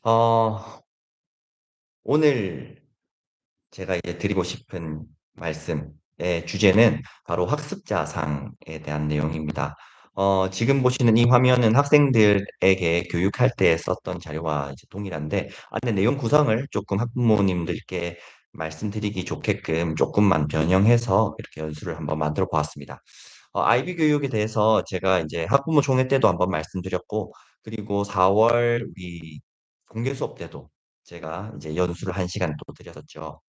어 오늘 제가 이제 드리고 싶은 말씀의 주제는 바로 학습자상에 대한 내용입니다. 지금 보시는 이 화면은 학생들에게 교육할 때 썼던 자료와 이제 동일한데 안에 내용 구성을 조금 학부모님들께 말씀드리기 좋게끔 조금만 변형해서 이렇게 연수를 한번 만들어 보았습니다. 아이비 교육에 대해서 제가 이제 학부모 총회 때도 한번 말씀드렸고, 그리고 4월 우리 공개 수업 때도 제가 이제 연수를 1 시간 또 드렸었죠.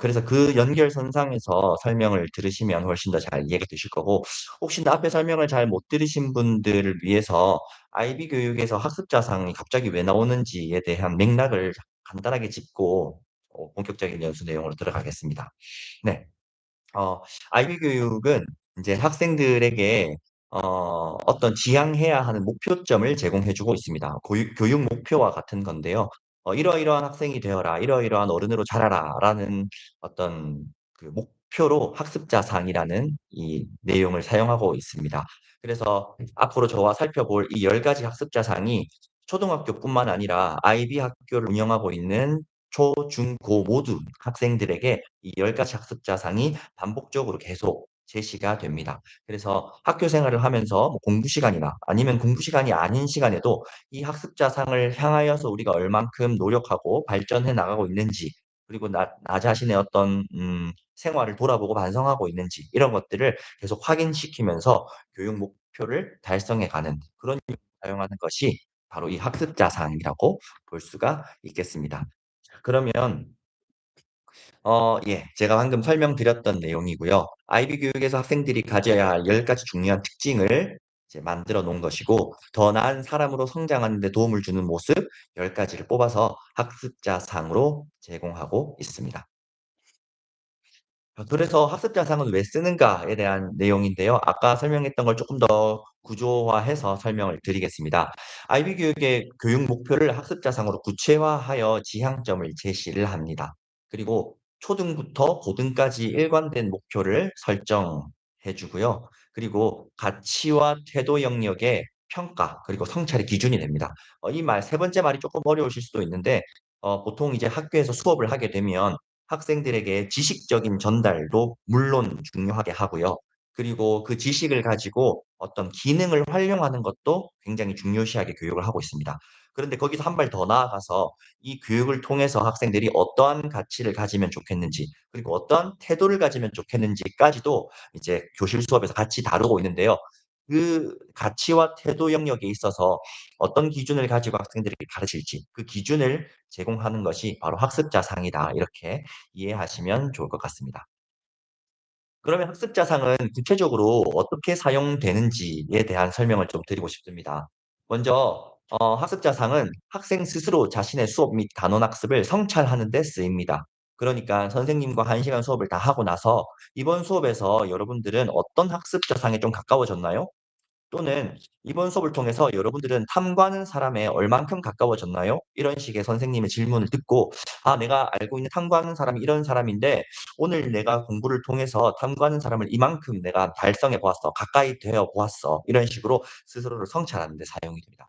그래서 그 연결선상에서 설명을 들으시면 훨씬 더 잘 이해가 되실 거고, 혹시나 앞에 설명을 잘 못 들으신 분들을 위해서 아이비 교육에서 학습자상이 갑자기 왜 나오는지에 대한 맥락을 간단하게 짚고 본격적인 연수 내용으로 들어가겠습니다. 네. 어 아이비 교육은 인제 학생들에게 어떤 지향해야 하는 목표점을 제공해 주고 있습니다. 교육 목표와 같은 건데요. "이러이러한 학생이 되어라. 이러이러한 어른으로 자라라."라는 어떤 그 목표로 학습자상이라는 이 내용을 사용하고 있습니다. 그래서 앞으로 저와 살펴볼 이 10 가지 학습자상이 초등학교뿐만 아니라 아이비 학교를 운영하고 있는 초, 중, 고 모두 학생들에게 이 10 가지 학습자상이 반복적으로 계속 제시가 됩니다. 그래서 학교 생활을 하면서 뭐 공부 시간이나 아니면 공부 시간이 아닌 시간에도 이 학습자상을 향하여서 우리가 얼만큼 노력하고 발전해 나가고 있는지, 그리고 나 자신의 어떤 생활을 돌아보고 반성하고 있는지, 이런 것들을 계속 확인시키면서 교육 목표를 달성해 가는 그런 사용하는 것이 바로 이 학습자상이라고 볼 수가 있겠습니다. 그러면 예. 제가 방금 설명드렸던 내용이고요. 아이비 교육에서 학생들이 가져야 할 10 가지 중요한 특징을 이제 만들어 놓은 것이고, 더 나은 사람으로 성장하는 데 도움을 주는 모습 10 가지를 뽑아서 학습자상으로 제공하고 있습니다. 그래서 학습자상은 왜 쓰는가에 대한 내용인데요. 아까 설명했던 걸 조금 더 구조화해서 설명을 드리겠습니다. 아이비 교육의 교육 목표를 학습자상으로 구체화하여 지향점을 제시를 합니다. 그리고 초등부터 고등까지 일관된 목표를 설정해 주고요. 그리고 가치와 태도 영역의 평가, 그리고 성찰의 기준이 됩니다. 이 세 번째 말이 조금 어려우실 수도 있는데, 보통 이제 학교에서 수업을 하게 되면 학생들에게 지식적인 전달도 물론 중요하게 하고요. 그리고 그 지식을 가지고 어떤 기능을 활용하는 것도 굉장히 중요시하게 교육을 하고 있습니다. 그런데 거기서 한 발 더 나아가서 이 교육을 통해서 학생들이 어떠한 가치를 가지면 좋겠는지, 그리고 어떠한 태도를 가지면 좋겠는지까지도 이제 교실 수업에서 같이 다루고 있는데요. 그 가치와 태도 영역에 있어서 어떤 기준을 가지고 학생들에게 가르칠지, 그 기준을 제공하는 것이 바로 학습자상이다. 이렇게 이해하시면 좋을 것 같습니다. 그러면 학습자상은 구체적으로 어떻게 사용되는지에 대한 설명을 좀 드리고 싶습니다. 먼저 학습자상은 학생 스스로 자신의 수업 및 단원 학습을 성찰하는 데 쓰입니다. 그러니까 선생님과 1 시간 수업을 다 하고 나서 "이번 수업에서 여러분들은 어떤 학습자상에 좀 가까워졌나요?" 또는 "이번 수업을 통해서 여러분들은 탐구하는 사람에 얼만큼 가까워졌나요?" 이런 식의 선생님의 질문을 듣고, '아, 내가 알고 있는 탐구하는 사람이 이런 사람인데 오늘 내가 공부를 통해서 탐구하는 사람을 이만큼 내가 달성해 보았어. 가까이 되어 보았어.' 이런 식으로 스스로를 성찰하는 데 사용이 됩니다.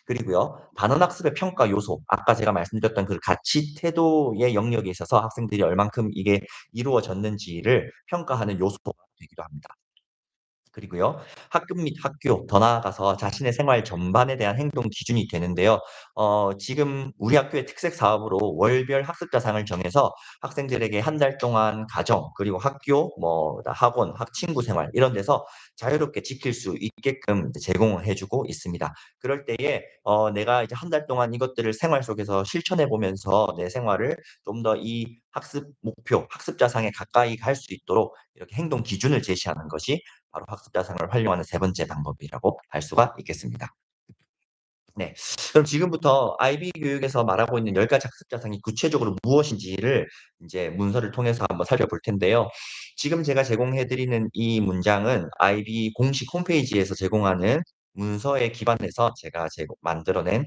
그리고요, 단원학습의 평가 요소, 아까 제가 말씀드렸던 그 가치 태도의 영역에 있어서 학생들이 얼만큼 이게 이루어졌는지를 평가하는 요소가 되기도 합니다. 그리고요, 학급 및 학교, 더 나아가서 자신의 생활 전반에 대한 행동 기준이 되는데요. 지금 우리 학교의 특색 사업으로 월별 학습자상을 정해서 학생들에게 한 달 동안 가정, 그리고 학교, 뭐 학원, 친구 생활 이런 데서 자유롭게 지킬 수 있게끔 이제 제공을 해 주고 있습니다. 그럴 때에 내가 이제 한 달 동안 이것들을 생활 속에서 실천해 보면서 내 생활을 좀 더 이 학습 목표, 학습자상에 가까이 갈 수 있도록 이렇게 행동 기준을 제시하는 것이 바로 학습자상을 활용하는 세 번째 방법이라고 할 수가 있겠습니다. 네. 그럼 지금부터 아이비 교육에서 말하고 있는 10 가지 학습자상이 구체적으로 무엇인지를 인제 문서를 통해서 한번 살펴볼 텐데요. 지금 제가 제공해 드리는 이 문장은 아이비 공식 홈페이지에서 제공하는 문서에 기반해서 제가 만들어 낸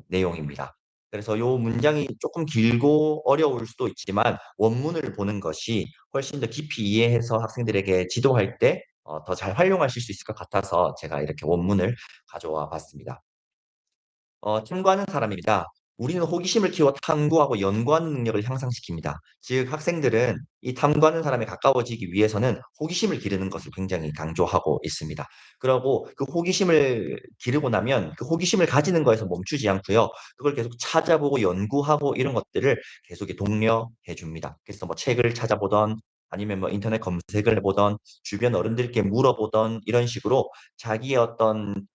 내용입니다. 그래서 요 문장이 쪼끔 길고 어려울 수도 있지만 원문을 보는 것이 훨씬 더 깊이 이해해서 학생들에게 지도할 때 더 잘 활용하실 수 있을 것 같아서 제가 이렇게 원문을 가져와 봤습니다. 참고하는 사람입니다. 우리는 호기심을 키워 탐구하고 연구하는 능력을 향상시킵니다. 즉, 학생들은 이 탐구하는 사람에 가까워지기 위해서는 호기심을 기르는 것을 굉장히 강조하고 있습니다. 그러고 그 호기심을 기르고 나면 그 호기심을 가지는 거에서 멈추지 않고요. 그걸 계속 찾아보고 연구하고 이런 것들을 계속 독려해 줍니다. 그래서 뭐 책을 찾아보던 아니면 뭐 인터넷 검색을 해보던 주변 어른들께 물어보던 이런 식으로 자기의 어떤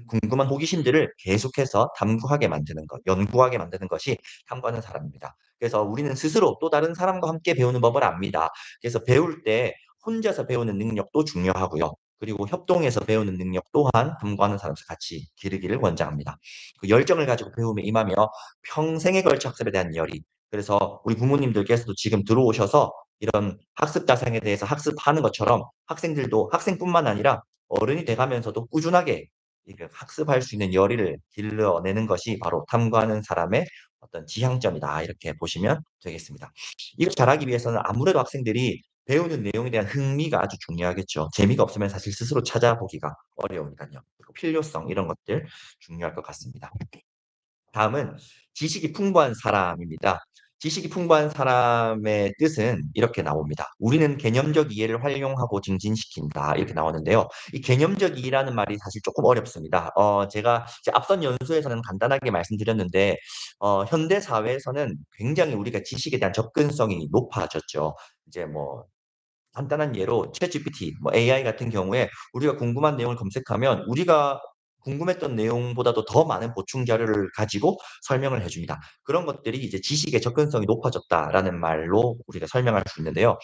궁금한 호기심들을 계속해서 탐구하게 만드는 것, 연구하게 만드는 것이 탐구하는 사람입니다. 그래서 우리는 스스로 또 다른 사람과 함께 배우는 법을 압니다. 그래서 배울 때 혼자서 배우는 능력도 중요하고요. 그리고 협동해서 배우는 능력 또한 탐구하는 사람과 같이 기르기를 권장합니다. 그 열정을 가지고 배움에 임하며 평생에 걸쳐 학습에 대한 열의. 그래서 우리 부모님들께서도 지금 들어오셔서 이런 학습 자산에 대해서 학습하는 것처럼 학생들도 학생뿐만 아니라 어른이 돼가면서도 꾸준하게 이게 학습할 수 있는 열의를 길러내는 것이 바로 탐구하는 사람의 어떤 지향점이다. 이렇게 보시면 되겠습니다. 이걸 잘하기 위해서는 아무래도 학생들이 배우는 내용에 대한 흥미가 아주 중요하겠죠. 재미가 없으면 사실 스스로 찾아보기가 어려우니까요. 그리고 필요성 이런 것들 중요할 것 같습니다. 다음은 지식이 풍부한 사람입니다. 지식이 풍부한 사람의 뜻은 이렇게 나옵니다. 우리는 개념적 이해를 활용하고 증진시킨다. 이렇게 나오는데요. 이 개념적 이해라는 말이 사실 조금 어렵습니다. 제가 이제 앞선 연수에서는 간단하게 말씀드렸는데, 현대 사회에서는 굉장히 우리가 지식에 대한 접근성이 높아졌죠. 이제 뭐 간단한 예로 챗GPT, 뭐 AI 같은 경우에 우리가 궁금한 내용을 검색하면 우리가 궁금했던 내용보다도 더 많은 보충 자료를 가지고 설명을 해 줍니다. 그런 것들이 이제 지식의 접근성이 높아졌다라는 말로 우리가 설명할 수 있는데요.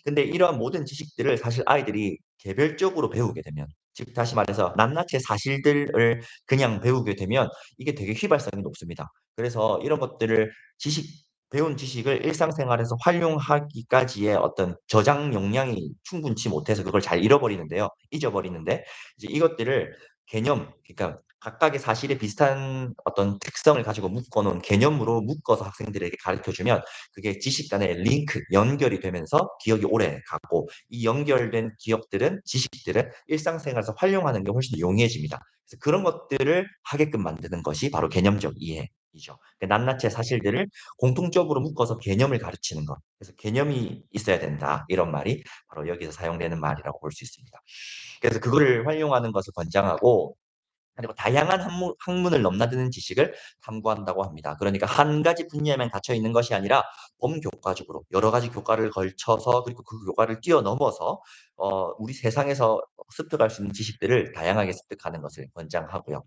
근데 이러한 모든 지식들을 사실 아이들이 개별적으로 배우게 되면, 즉 다시 말해서 낱낱이 사실들을 그냥 배우게 되면 이게 되게 휘발성이 높습니다. 그래서 이런 것들을 배운 지식을 일상생활에서 활용하기까지의 어떤 저장 용량이 충분치 못해서 그걸 잘 잃어버리는데요. 잊어버리는데 이제 이것들을 그러니까 각각의 사실에 비슷한 어떤 특성을 가지고 묶어 놓은 개념으로 묶어서 학생들에게 가르쳐 주면 그게 지식 간의 링크, 연결이 되면서 기억이 오래 가고 이 연결된 기억들은 지식들은 일상생활에서 활용하는 게 훨씬 더 용이해집니다. 그래서 그런 것들을 하게끔 만드는 것이 바로 개념적 이해이죠. 낱낱이 사실들을 공통적으로 묶어서 개념을 가르치는 것. 그래서 개념이 있어야 된다. 이런 말이 바로 여기서 사용되는 말이라고 볼 수 있습니다. 그래서 그거를 활용하는 것을 권장하고 그리고 다양한 학문을 넘나드는 지식을 탐구한다고 합니다. 그러니까 한 가지 분야에만 갇혀 있는 것이 아니라 범교과적으로 여러 가지 교과를 걸쳐서 그리고 그 교과를 뛰어넘어서 우리 세상에서 습득할 수 있는 지식들을 다양하게 습득하는 것을 권장하고요.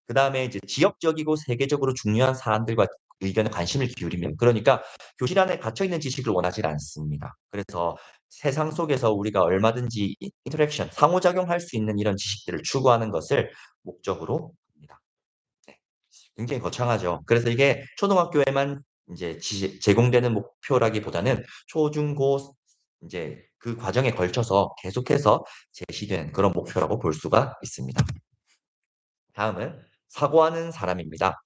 그다음에 이제 지역적이고 세계적으로 중요한 사안들과 의견에 관심을 기울이면 그러니까 교실 안에 갇혀 있는 지식을 원하지 않습니다. 그래서 세상 속에서 우리가 얼마든지 인터랙션, 상호작용할 수 있는 이런 지식들을 추구하는 것을 목적으로 합니다. 네. 굉장히 거창하죠. 그래서 이게 초등학교에만 인제 제공되는 목표라기보다는 초, 중, 고 인제 그 과정에 걸쳐서 계속해서 제시된 그런 목표라고 볼 수가 있습니다. 다음은 사고하는 사람입니다.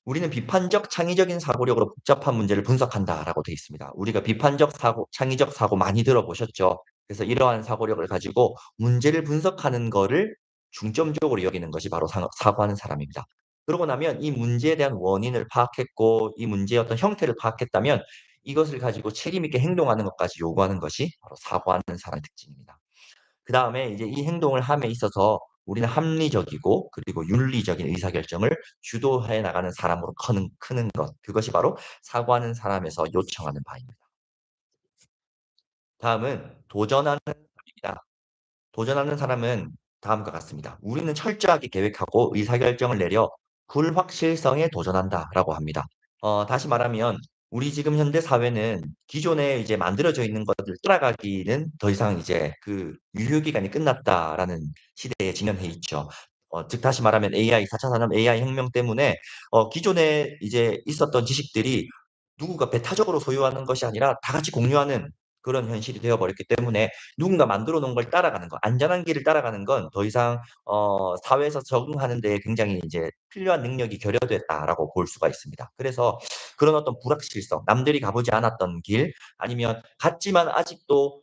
우리는 비판적 창의적인 사고력으로 복잡한 문제를 분석한다라고 되어 있습니다. 우리가 비판적 사고, 창의적 사고 많이 들어보셨죠? 그래서 이러한 사고력을 가지고 문제를 분석하는 거를 중점적으로 여기는 것이 바로 사고하는 사람입니다. 그러고 나면 이 문제에 대한 원인을 파악했고 이 문제의 어떤 형태를 파악했다면 이것을 가지고 책임 있게 행동하는 것까지 요구하는 것이 바로 사고하는 사람의 특징입니다. 그다음에 이제 이 행동을 함에 있어서 우리는 합리적이고 그리고 윤리적인 의사결정을 주도해 나가는 사람으로 크는 것. 그것이 바로 사고하는 사람에서 요청하는 바입니다. 다음은 도전하는 사람입니다. 도전하는 사람은 다음과 같습니다. "우리는 철저하게 계획하고 의사결정을 내려 불확실성에 도전한다."라고 합니다. 다시 말하면 우리 지금 현대 사회는 기존에 이제 만들어져 있는 것들을 따라가기는 더 이상 이제 그 "유효 기간이 끝났다."라는 시대에 직면해 있죠. 즉 다시 말하면 AI 4차 산업 AI 혁명 때문에 기존에 이제 있었던 지식들이 누구가 배타적으로 소유하는 것이 아니라 다 같이 공유하는 그런 현실이 되어 버렸기 때문에 누군가 만들어 놓은 걸 따라가는 거, 안전한 길을 따라가는 건 더 이상 사회에서 적응하는 데 굉장히 이제 필요한 능력이 결여됐다라고 볼 수가 있습니다. 그래서 그런 어떤 불확실성, 남들이 가보지 않았던 길 아니면 같지만 아직도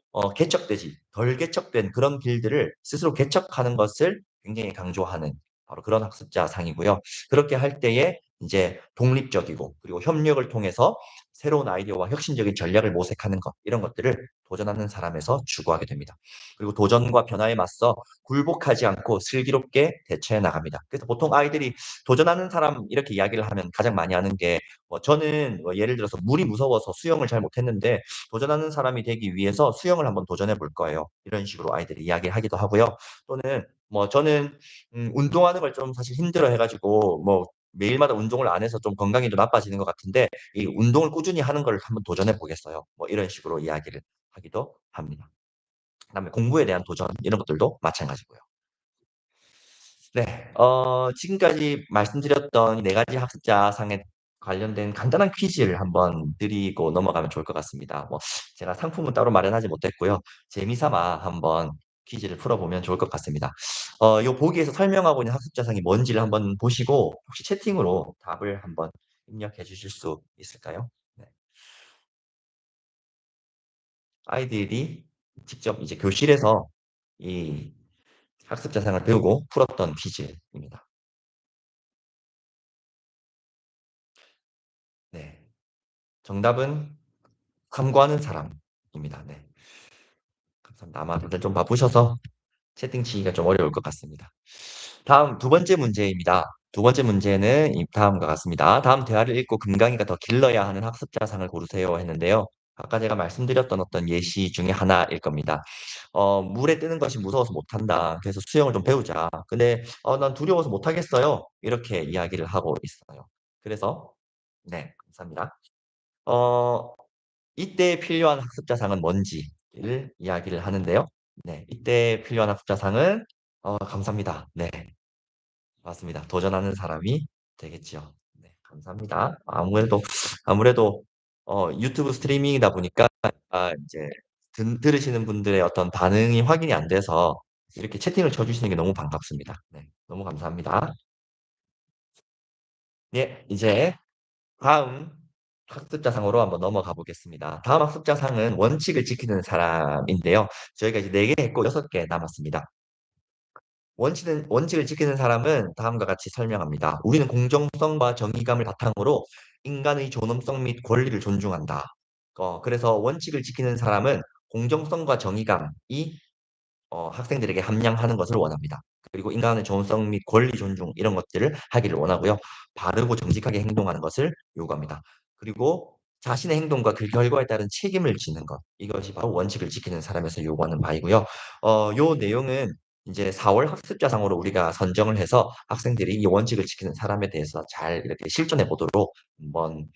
덜 개척된 그런 길들을 스스로 개척하는 것을 굉장히 강조하는 바로 그런 학습자 상이고요. 그렇게 할 때에 이제 독립적이고 그리고 협력을 통해서 새로운 아이디어와 혁신적인 전략을 모색하는 것 이런 것들을 도전하는 사람에서 추구하게 됩니다. 그리고 도전과 변화에 맞서 굴복하지 않고 슬기롭게 대처해 나갑니다. 그래서 보통 아이들이 도전하는 사람 이렇게 이야기를 하면 가장 많이 하는 게 저는 예를 들어서 물이 무서워서 수영을 잘 못했는데 도전하는 사람이 되기 위해서 수영을 한번 도전해 볼 거예요. 이런 식으로 아이들이 이야기하기도 하고요. 또는 저는 운동하는 걸 좀 사실 힘들어해 가지고 매일마다 운동을 안 해서 좀 건강이 좀 나빠지는 것 같은데 이 운동을 꾸준히 하는 걸 한번 도전해 보겠어요. 이런 식으로 이야기를 하기도 합니다. 그다음에 공부에 대한 도전 이런 것들도 마찬가지고요. 네. 지금까지 말씀드렸던 이 4 가지 학습자상에 관련된 간단한 퀴즈를 한번 드리고 넘어가면 좋을 것 같습니다. 제가 상품은 따로 마련하지 못했고요. 재미삼아 한번 퀴즈를 풀어보면 좋을 것 같습니다. 요 보기에서 설명하고 있는 학습자상이 뭔지를 한번 보시고 혹시 채팅으로 답을 한번 입력해 주실 수 있을까요? 네. 아이들이 직접 이제 교실에서 이 학습자상을 배우고 풀었던 퀴즈입니다. 네. 정답은 탐구하는 사람입니다. 네. 감사합니다. 아마 다들 좀 바쁘셔서 채팅 치기가 좀 어려울 것 같습니다. 다음 두 번째 문제입니다. 두 번째 문제는 다음과 같습니다. "다음 대화를 읽고 금강이가 더 길러야 하는 학습자상을 고르세요." 했는데요. 아까 제가 말씀드렸던 어떤 예시 중에 하나일 겁니다. "물에 뜨는 것이 무서워서 못한다. 그래서 수영을 좀 배우자. 근데 난 두려워서 못하겠어요." 이렇게 이야기를 하고 있어요. 그래서 네 감사합니다. 어 이때 필요한 학습자상은 뭔지를 이야기를 하는데요. 네. 이때 필요한 학습자상은 감사합니다. 네. 맞습니다. 도전하는 사람이 되겠죠. 네. 감사합니다. 아무래도 유튜브 스트리밍이다 보니까 이제 들으시는 분들의 어떤 반응이 확인이 안 돼서 이렇게 채팅을 쳐 주시는 게 너무 반갑습니다. 네. 너무 감사합니다. 예. 이제 다음 학습자상으로 한번 넘어가 보겠습니다. 다음 학습자상은 원칙을 지키는 사람인데요. 저희가 이제 4개 했고 6개 남았습니다. 원칙을 지키는 사람은 다음과 같이 설명합니다. "우리는 공정성과 정의감을 바탕으로 인간의 존엄성 및 권리를 존중한다." 그래서 원칙을 지키는 사람은 공정성과 정의감이 학생들에게 함양하는 것을 원합니다. 그리고 인간의 존엄성 및 권리 존중 이런 것들을 하기를 원하고요. 바르고 정직하게 행동하는 것을 요구합니다. 그리고 자신의 행동과 그 결과에 따른 책임을 지는 것 이것이 바로 원칙을 지키는 사람에서 요구하는 바이고요. 요 내용은 인제 4월 학습자상으로 우리가 선정을 해서 학생들이 이 원칙을 지키는 사람에 대해서 잘 이렇게 실천해 보도록 한번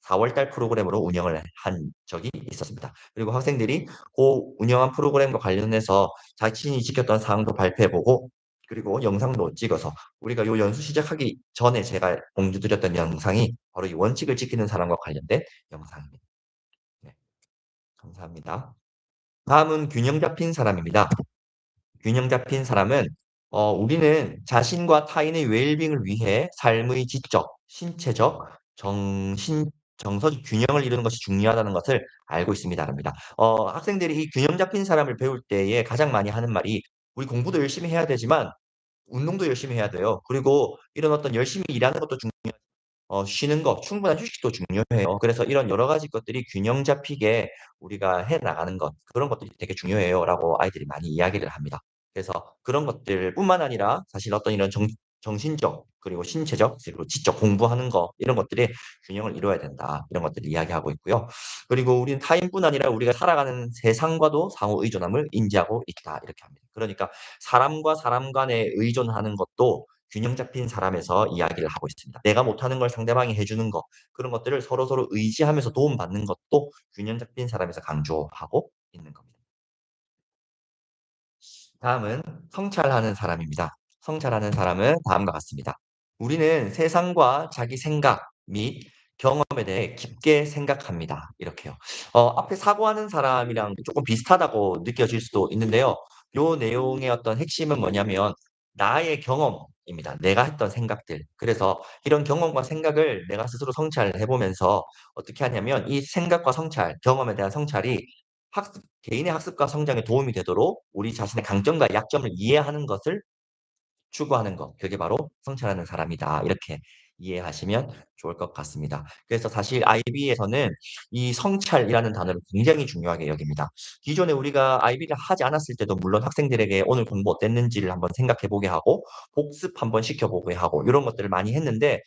4월 달 프로그램으로 운영을 한 적이 있었습니다. 그리고 학생들이 고 운영한 프로그램과 관련해서 자신이 지켰던 사항도 발표해 보고 그리고 영상도 찍어서 우리가 요 연수 시작하기 전에 제가 공유 드렸던 영상이 바로 이 원칙을 지키는 사람과 관련된 영상입니다. 네. 감사합니다. 다음은 균형 잡힌 사람입니다. 균형 잡힌 사람은 우리는 자신과 타인의 웰빙을 위해 삶의 지적, 신체적, 정서적 균형을 이루는 것이 중요하다는 것을 알고 있습니다.'라입니다. 학생들이 이 균형 잡힌 사람을 배울 때에 가장 많이 하는 말이 "우리 공부도 열심히 해야 되지만 운동도 열심히 해야 돼요. 그리고 이런 어떤 열심히 일하는 것도 중요하지만 쉬는 거 충분한 휴식도 중요해요. 그래서 이런 여러 가지 것들이 균형 잡히게 우리가 해 나가는 것 그런 것들이 되게 중요해요."라고 아이들이 많이 이야기를 합니다. 그래서 그런 것들뿐만 아니라 사실 어떤 이런 정신적 그리고 신체적 그리고 지적 공부하는 거 이런 것들이 균형을 이뤄야 된다. 이런 것들을 이야기하고 있고요. 그리고 우리는 타인뿐 아니라 우리가 살아가는 세상과도 상호 의존함을 인지하고 있다. 이렇게 합니다. 그러니까 사람과 사람 간에 의존하는 것도 균형 잡힌 사람에서 이야기를 하고 있습니다. 내가 못하는 걸 상대방이 해 주는 거 그런 것들을 서로서로 의지하면서 도움받는 것도 균형 잡힌 사람에서 강조하고 있는 겁니다. 다음은 성찰하는 사람입니다. 성찰하는 사람은 다음과 같습니다. 우리는 세상과 자기 생각 및 경험에 대해 깊게 생각합니다. 이렇게요. 앞에 사고하는 사람이랑 조금 비슷하다고 느껴질 수도 있는데요. 요 내용의 어떤 핵심은 뭐냐면 나의 경험입니다. 내가 했던 생각들. 그래서 이런 경험과 생각을 내가 스스로 성찰해 보면서 어떻게 하냐면 이 생각과 성찰, 경험에 대한 성찰이 개인의 학습과 성장에 도움이 되도록 우리 자신의 강점과 약점을 이해하는 것을 추구하는 것. 그게 바로 성찰하는 사람이다. 이렇게 이해하시면 좋을 것 같습니다. 그래서 사실 IB에서는 이 성찰이라는 단어를 굉장히 중요하게 여깁니다. 기존에 우리가 IB를 하지 않았을 때도 물론 학생들에게 오늘 공부 어땠는지를 한번 생각해 보게 하고 복습 한번 시켜 보게 하고 이런 것들을 많이 했는데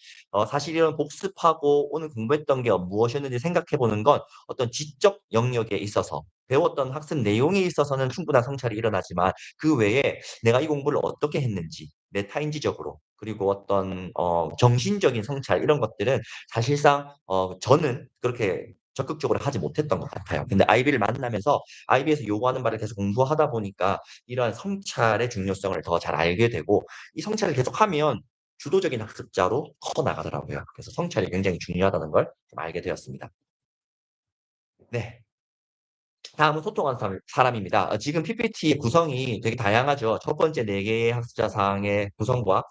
사실 이런 복습하고 오늘 공부했던 게 무엇이었는지 생각해 보는 건 어떤 지적 영역에 있어서 배웠던 학습 내용에 있어서는 충분한 성찰이 일어나지만 그 외에 내가 이 공부를 어떻게 했는지 메타인지적으로 그리고 어떤 정신적인 성찰 이런 것들은 사실상 저는 그렇게 적극적으로 하지 못했던 것 같아요. 근데 IB를 만나면서 IB에서 요구하는 바를 계속 공부하다 보니까 이러한 성찰의 중요성을 더 잘 알게 되고 이 성찰을 계속하면 주도적인 학습자로 커 나가더라고요. 그래서 성찰이 굉장히 중요하다는 걸 좀 알게 되었습니다. 네. 다음은 소통하는 사람입니다. 지금 PPT의 구성이 되게 다양하죠. 첫 번째 4 개의 학습자상의 구성과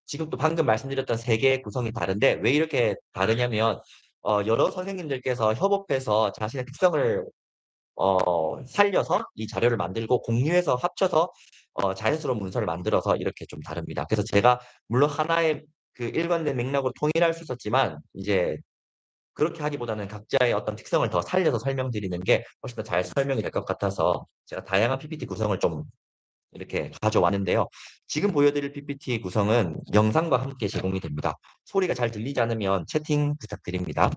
지금 또 방금 말씀드렸던 3 개의 구성이 다른데 왜 이렇게 다르냐면 여러 선생님들께서 협업해서 자신의 특성을 살려서 이 자료를 만들고 공유해서 합쳐서 자연스러운 문서를 만들어서 이렇게 좀 다릅니다. 그래서 제가 물론 하나의 그 일관된 맥락으로 통일할 수 있었지만 이제 그렇게 하기보다는 각자의 어떤 특성을 더 살려서 설명드리는 게 훨씬 더 잘 설명이 될 것 같아서 제가 다양한 PPT 구성을 좀 이렇게 가져왔는데요. 지금 보여드릴 PPT 구성은 영상과 함께 제공이 됩니다. 소리가 잘 들리지 않으면 채팅 부탁드립니다.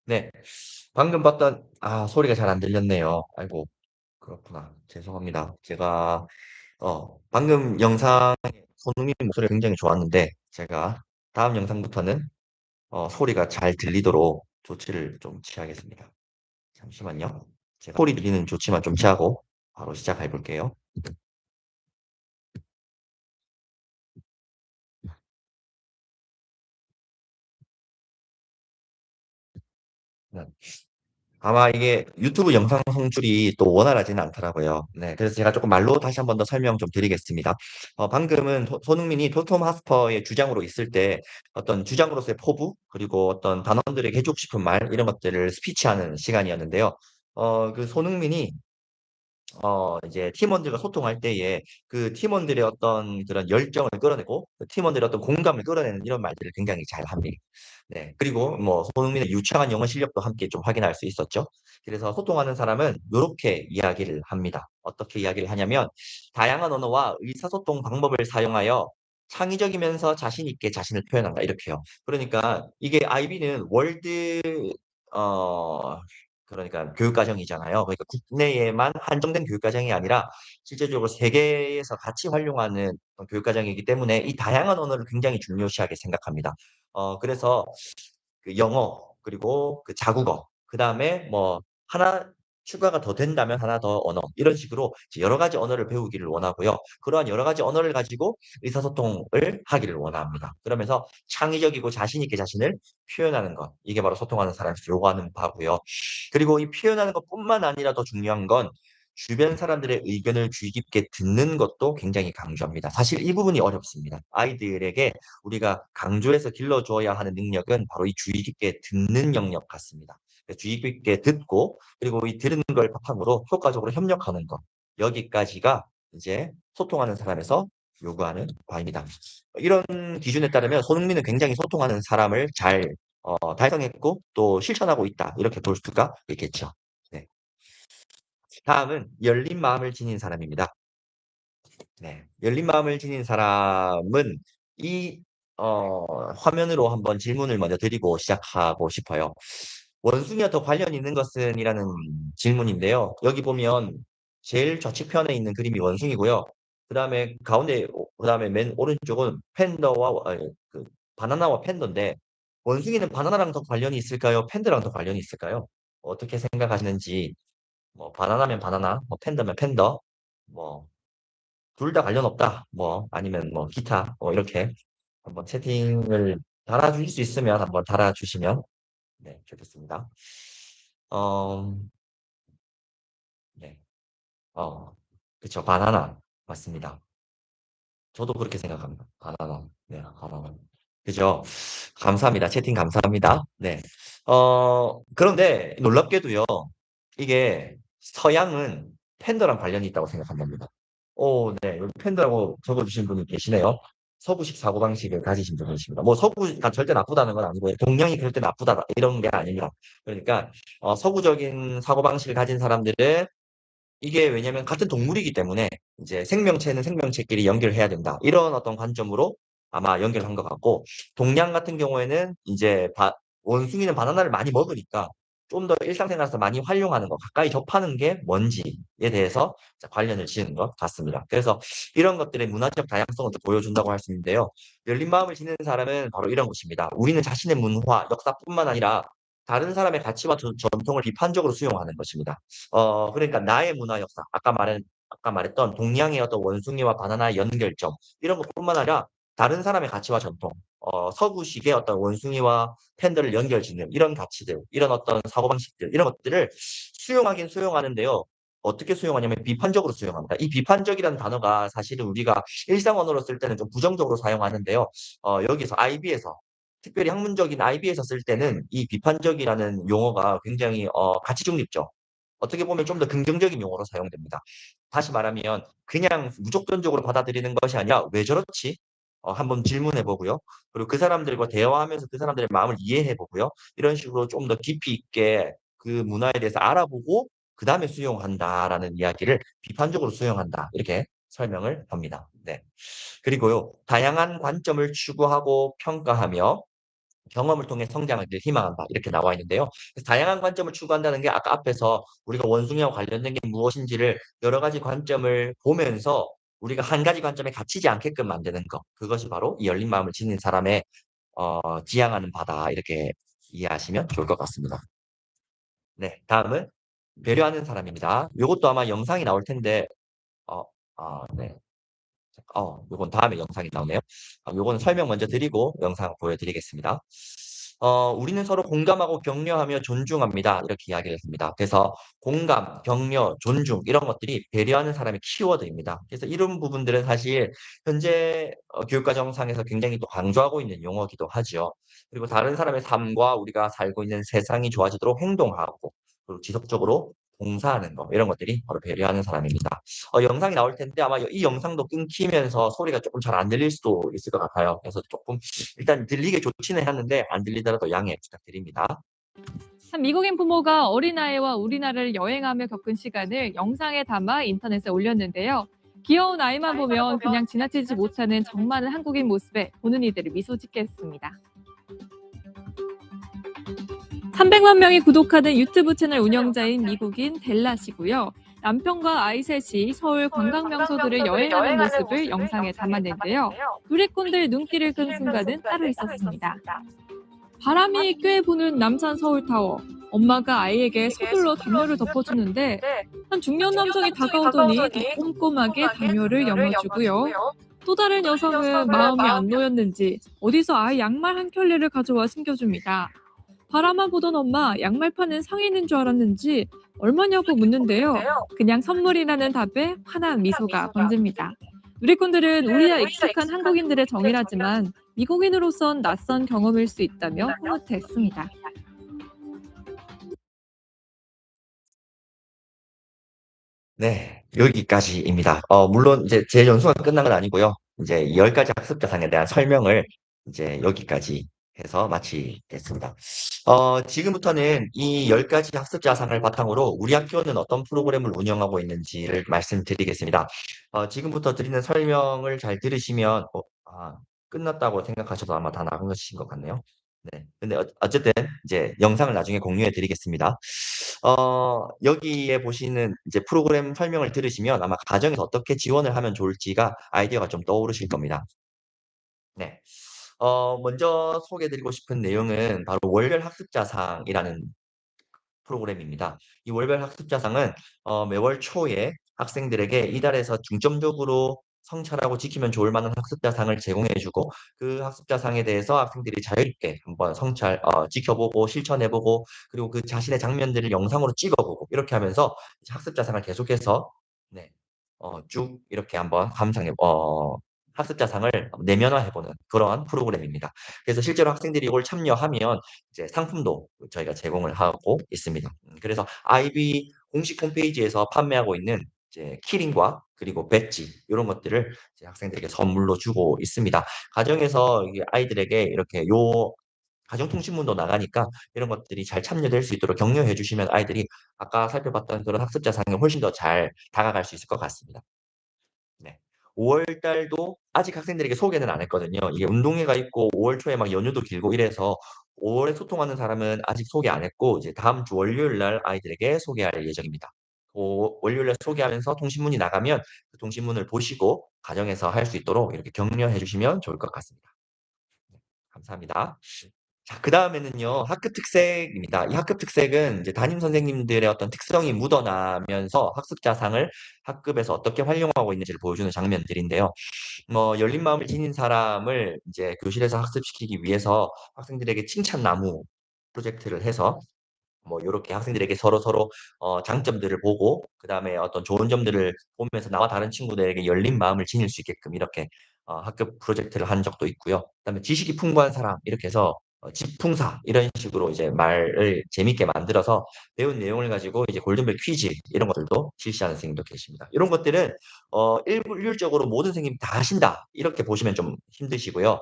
네. 방금 봤던 소리가 잘 안 들렸네요. 아이고 그렇구나. 죄송합니다. 제가 방금 영상에 손흥민 목소리가 굉장히 좋았는데 제가 다음 영상부터는 소리가 잘 들리도록 조치를 좀 취하겠습니다. 잠시만요. 제가 소리 들리는 조치만 좀 취하고 바로 시작해 볼게요. 네. 아마 이게 유튜브 영상 송출이 또 원활하지는 않더라고요. 네. 그래서 제가 조금 말로 다시 한 번 더 설명 좀 드리겠습니다. 방금은 손흥민이 토트넘 핫스퍼의 주장으로 있을 때 어떤 주장으로서의 포부 그리고 어떤 단원들에게 해 주고 싶은 말 이런 것들을 스피치하는 시간이었는데요. 그 손흥민이 이제 팀원들과 소통할 때에 그 팀원들의 어떤 그런 열정을 끌어내고 그 팀원들의 어떤 공감을 끌어내는 이런 말들을 굉장히 잘합니다. 네. 그리고 뭐 손흥민의 유창한 영어 실력도 함께 좀 확인할 수 있었죠. 그래서 소통하는 사람은 요렇게 이야기를 합니다. 어떻게 이야기를 하냐면 "다양한 언어와 의사소통 방법을 사용하여 창의적이면서 자신 있게 자신을 표현한다." 이렇게요. 그러니까 이게 IB는 월드 어 그러니까 교육과정이잖아요. 그러니까 국내에만 한정된 교육과정이 아니라 실제적으로 세계에서 같이 활용하는 교육과정이기 때문에 이 다양한 언어를 굉장히 중요시하게 생각합니다. 그래서 그 영어 그리고 그 자국어 그다음에 뭐 하나 추가가 더 된다면 하나 더 언어 이런 식으로 이제 여러 가지 언어를 배우기를 원하고요. 그러한 여러 가지 언어를 가지고 의사소통을 하기를 원합니다. 그러면서 창의적이고 자신 있게 자신을 표현하는 것 이게 바로 소통하는 사람에서 요구하는 바고요. 그리고 이 표현하는 것뿐만 아니라 더 중요한 건 주변 사람들의 의견을 주의 깊게 듣는 것도 굉장히 강조합니다. 사실 이 부분이 어렵습니다. 아이들에게 우리가 강조해서 길러 줘야 하는 능력은 바로 이 주의 깊게 듣는 영역 같습니다. 주의 깊게 듣고 그리고 이 들은 걸 바탕으로 효과적으로 협력하는 것. 여기까지가 이제 소통하는 사람에서 요구하는 바입니다. 이런 기준에 따르면 손흥민은 굉장히 소통하는 사람을 잘 달성했고 또 실천하고 있다. 이렇게 볼 수가 있겠죠. 네. 다음은 열린 마음을 지닌 사람입니다. 네. 열린 마음을 지닌 사람은 이 화면으로 한번 질문을 먼저 드리고 시작하고 싶어요. "원숭이와 더 관련 있는 것은?" 이라는 질문인데요. 여기 보면 제일 좌측편에 있는 그림이 원숭이고요. 그다음에 가운데 그다음에 맨 오른쪽은 팬더와 아니 바나나와 팬더인데 원숭이는 바나나랑 더 관련이 있을까요? 팬더랑 더 관련이 있을까요? 어떻게 생각하시는지 뭐 바나나면 바나나, 뭐 팬더면 팬더, 뭐 둘 다 관련 없다. 뭐 아니면 뭐 기타 뭐 이렇게 한번 채팅을 달아주실 수 있으면 한번 달아주시면 네, 좋겠습니다. 어, 네, 어, 그쵸. 바나나 맞습니다. 저도 그렇게 생각합니다. 바나나. 네, 바나나. 그죠? 감사합니다. 채팅 감사합니다. 네. 그런데 놀랍게도요. 이게 서양은 팬더랑 관련이 있다고 생각한답니다. 네. 여기 팬더라고 적어주신 분이 계시네요. 서구식 사고방식을 가지신 분이십니다. 뭐 서구가 절대 나쁘다는 건 아니고요. 동양이 절대 나쁘다 이런 게 아니라 그러니까 서구적인 사고방식을 가진 사람들은 이게 왜냐면 같은 동물이기 때문에 이제 생명체는 생명체끼리 연결해야 된다. 이런 어떤 관점으로 아마 연결한 것 같고, 동양 같은 경우에는 이제 원숭이는 바나나를 많이 먹으니까 좀 더 일상생활에서 많이 활용하는 것, 가까이 접하는 게 뭔지에 대해서 관련을 지은 것 같습니다. 그래서 이런 것들의 문화적 다양성을 또 보여준다고 할 수 있는데요. 열린 마음을 지닌 사람은 바로 이런 것입니다. 우리는 자신의 문화, 역사뿐만 아니라 다른 사람의 가치와 전통을 비판적으로 수용하는 것입니다. 그러니까 나의 문화 역사, 아까 말했던 동양의 어떤 원숭이와 바나나의 연결점, 이런 것뿐만 아니라 다른 사람의 가치와 전통, 서구식의 어떤 원숭이와 팬들을 연결짓는 이런 가치들, 이런 어떤 사고방식들, 이런 것들을 수용하긴 수용하는데요. 어떻게 수용하냐면 비판적으로 수용합니다. 이 비판적이라는 단어가 사실은 우리가 일상 언어로 쓸 때는 좀 부정적으로 사용하는데요. 여기서 IB에서 특별히 학문적인 IB에서 쓸 때는 이 비판적이라는 용어가 굉장히 가치 중립적, 어떻게 보면 좀 더 긍정적인 용어로 사용됩니다. 다시 말하면 그냥 무조건적으로 받아들이는 것이 아니라 왜 저렇지? 한번 질문해 보고요. 그리고 그 사람들과 대화하면서 그 사람들의 마음을 이해해 보고요. 이런 식으로 좀 더 깊이 있게 그 문화에 대해서 알아보고 그다음에 수용한다라는 이야기를 비판적으로 수용한다. 이렇게 설명을 합니다. 네. 그리고요. 다양한 관점을 추구하고 평가하며 경험을 통해 성장을 희망한다. 이렇게 나와 있는데요. 그래서 다양한 관점을 추구한다는 게 아까 앞에서 우리가 원숭이와 관련된 게 무엇인지를 여러 가지 관점을 보면서 우리가 한 가지 관점에 갇히지 않게끔 만드는 것. 그것이 바로 이 열린 마음을 지닌 사람의 지향하는 바다. 이렇게 이해하시면 좋을 것 같습니다. 네, 다음은 배려하는 사람입니다. 이것도 아마 영상이 나올 텐데, 어, 네. 요건 다음에 영상이 나오네요. 요거는 설명 먼저 드리고 영상 보여드리겠습니다. 우리는 서로 공감하고 격려하며 존중합니다. 이렇게 이야기를 했습니다. 그래서 공감, 격려, 존중 이런 것들이 배려하는 사람의 키워드입니다. 그래서 이런 부분들은 사실 현재 교육과정상에서 굉장히 또 강조하고 있는 용어기도 하죠. 그리고 다른 사람의 삶과 우리가 살고 있는 세상이 좋아지도록 행동하고 그리고 지속적으로 봉사하는 거 이런 것들이 바로 배려하는 사람입니다. 영상이 나올 텐데 아마 이 영상도 끊기면서 소리가 조금 잘 안 들릴 수도 있을 것 같아요. 그래서 조금 일단 들리게 좋지는 않는데 안 들리더라도 양해 부탁드립니다. 한 미국인 부모가 어린아이와 우리나라를 여행하며 겪은 시간을 영상에 담아 인터넷에 올렸는데요. 귀여운 아이만 보면 그냥 지나치지 못하는 정많은 한국인 모습에 보는 이들을 미소 짓게 했습니다. 300만 명이 구독하는 유튜브 채널 운영자인 미국인 델라 씨고요. 남편과 아이 셋이 서울 관광 명소들을 여행하는 모습을 영상에 담았는데요. 누리꾼들 눈길을 끈 순간은 따로 있었습니다. 바람이 꽤 부는 남산 서울타워. 엄마가 아이에게 서둘러 담요를 덮어주는데 한 중년 남성이 다가오더니 더 꼼꼼하게 담요를 여며주고요. 또 다른 여성은 마음이 안 놓였는지 어디서 아이 양말 한 켤레를 가져와 신겨줍니다. 바라만 보던 엄마, 양말 파는 상인인 줄 알았는지 얼마냐고 묻는데요. 그냥 선물이라는 답에 환한 미소가 번집니다. 누리꾼들은 우리와 익숙한 한국인들의 정이라지만 미국인으로선 낯선 경험일 수 있다며 흐뭇했습니다. 네, 여기까지입니다. 물론 이제 제 연수가 끝난 건 아니고요. 이제 10가지 학습자상에 대한 설명을 이제 여기까지 해서 마치겠습니다. 지금부터는 이 10가지 학습자상을 바탕으로 우리 학교는 어떤 프로그램을 운영하고 있는지를 말씀드리겠습니다. 지금부터 드리는 설명을 잘 들으시면, 끝났다고 생각하셔도 아마 다 나간 것인 것 같네요. 네. 근데 어쨌든 이제 영상을 나중에 공유해 드리겠습니다. 여기에 보시는 이제 프로그램 설명을 들으시면 아마 가정에서 어떻게 지원을 하면 좋을지가 아이디어가 좀 떠오르실 겁니다. 네. 먼저 소개해 드리고 싶은 내용은 바로 월별 학습자상이라는 프로그램입니다. 이 월별 학습자상은 매월 초에 학생들에게 이달에서 중점적으로 성찰하고 지키면 좋을 만한 학습자상을 제공해 주고 그 학습자상에 대해서 학생들이 자유롭게 한번 지켜보고 실천해 보고 그리고 그 자신의 장면들을 영상으로 찍어 보고 이렇게 하면서 이제 학습자상을 계속해서 네 쭉 이렇게 한번 학습자상을 내면화해 보는 그러한 프로그램입니다. 그래서 실제로 학생들이 이걸 참여하면 이제 상품도 저희가 제공을 하고 있습니다. 그래서 아이비 공식 홈페이지에서 판매하고 있는 이제 키링과 그리고 배지 요런 것들을 이제 학생들에게 선물로 주고 있습니다. 가정에서 이게 아이들에게 이렇게 가정통신문도 나가니까 이런 것들이 잘 참여될 수 있도록 격려해 주시면 아이들이 아까 살펴봤던 그런 학습자상에 훨씬 더 잘 다가갈 수 있을 것 같습니다. 네. 5월 달도 아직 학생들에게 소개는 안 했거든요. 이게 운동회가 있고 5월 초에 막 연휴도 길고 이래서 5 월에 소통하는 사람은 아직 소개 안 했고 이제 다음 주 월요일 날 아이들에게 소개할 예정입니다. 월요일 날 소개하면서 통신문이 나가면 그 통신문을 보시고 가정에서 할 수 있도록 이렇게 격려해 주시면 좋을 것 같습니다. 네. 감사합니다. 자 그다음에는요. 학급 특색입니다. 이 학급 특색은 이제 담임 선생님들의 어떤 특성이 묻어나면서 학습자상을 학급에서 어떻게 활용하고 있는지를 보여주는 장면들인데요. 열린 마음을 지닌 사람을 이제 교실에서 학습시키기 위해서 학생들에게 칭찬 나무 프로젝트를 해서 요렇게 학생들에게 서로서로 장점들을 보고 그다음에 어떤 좋은 점들을 보면서 나와 다른 친구들에게 열린 마음을 지닐 수 있게끔 이렇게 학급 프로젝트를 한 적도 있고요. 그다음에 지식이 풍부한 사람 이렇게 해서 지풍사 이런 식으로 이제 말을 재밌게 만들어서 배운 내용을 가지고 이제 골든벨 퀴즈 이런 것들도 실시하는 선생님도 계십니다. 이런 것들은 일률적으로 모든 선생님이 다 하신다 이렇게 보시면 좀 힘드시고요.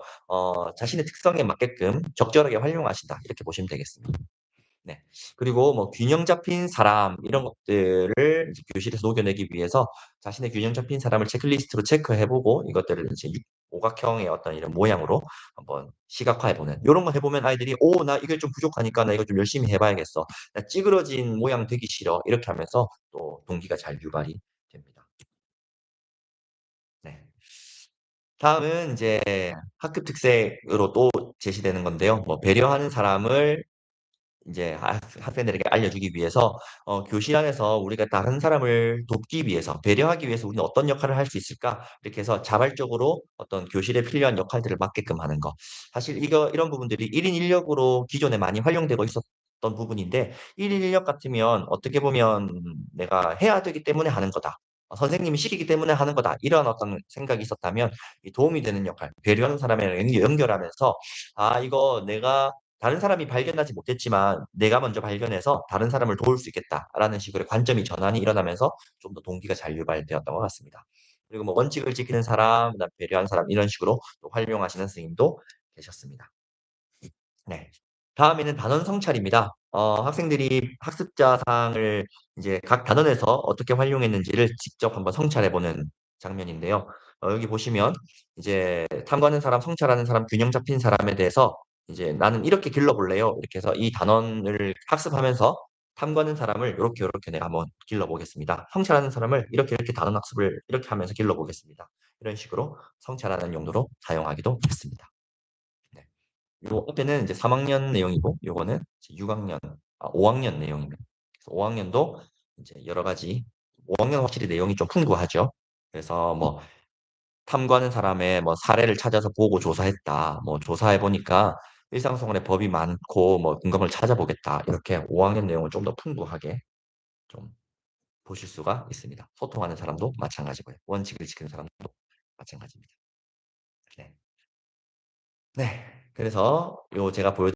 자신의 특성에 맞게끔 적절하게 활용하신다 이렇게 보시면 되겠습니다. 네. 그리고 균형 잡힌 사람 이런 것들을 이제 교실에서 녹여내기 위해서 자신의 균형 잡힌 사람을 체크리스트로 체크해 보고 이것들을 이제 오각형의 어떤 이런 모양으로 한번 시각화해 보는 요런 거 해 보면 아이들이 '오 나 이게 좀 부족하니까 나 이거 좀 열심히 해 봐야겠어. 나 찌그러진 모양 되기 싫어.' 이렇게 하면서 또 동기가 잘 유발이 됩니다. 네. 다음은 이제 학급 특색으로 또 제시되는 건데요. 배려하는 사람을 인제 학생들에게 알려주기 위해서 교실 안에서 우리가 다른 사람을 돕기 위해서 배려하기 위해서 우리는 어떤 역할을 할 수 있을까? 이렇게 해서 자발적으로 어떤 교실에 필요한 역할들을 맡게끔 하는 거. 사실 이런 부분들이 1인 인력으로 기존에 많이 활용되고 있었던 부분인데 1인 인력 같으면 어떻게 보면 '내가 해야 되기 때문에 하는 거다. 선생님이 시키기 때문에 하는 거다.' 이런 어떤 생각이 있었다면 이 도움이 되는 역할, 배려하는 사람이랑 연결하면서 '아 이거 내가 다른 사람이 발견하지 못했지만 내가 먼저 발견해서 다른 사람을 도울 수 있겠다.'라는 식으로 관점이 전환이 일어나면서 좀 더 동기가 잘 유발되었던 것 같습니다. 그리고 원칙을 지키는 사람, 그다음에 배려하는 사람 이런 식으로 또 활용하시는 선생님도 계셨습니다. 네. 다음에는 단원 성찰입니다. 학생들이 학습자상을 이제 각 단원에서 어떻게 활용했는지를 직접 한번 성찰해 보는 장면인데요. 여기 보시면 이제 탐구하는 사람, 성찰하는 사람, 균형 잡힌 사람에 대해서 이제 "나는 이렇게 길러 볼래요." 이렇게 해서 이 단원을 학습하면서 탐구하는 사람을 요렇게, 요렇게 내가 한번 길러 보겠습니다. 성찰하는 사람을 이렇게, 이렇게 단원 학습을 이렇게 하면서 길러 보겠습니다. 이런 식으로 성찰하는 용도로 사용하기도 했습니다. 네. 요 앞에는 이제 3 학년 내용이고 요거는 이제 6 학년 5 학년 내용입니다. 그래서 5 학년도 이제 여러 가지 5 학년은 확실히 내용이 좀 풍부하죠. 그래서 탐구하는 사람의 사례를 찾아서 보고 조사했다. 조사해 보니까 일상생활에 법이 많고 근거를 찾아보겠다. 이렇게 5 학년 내용을 좀 더 풍부하게 좀 보실 수가 있습니다. 소통하는 사람도 마찬가지고요. 원칙을 지키는 사람도 마찬가지입니다. 네. 네. 그래서 제가 보여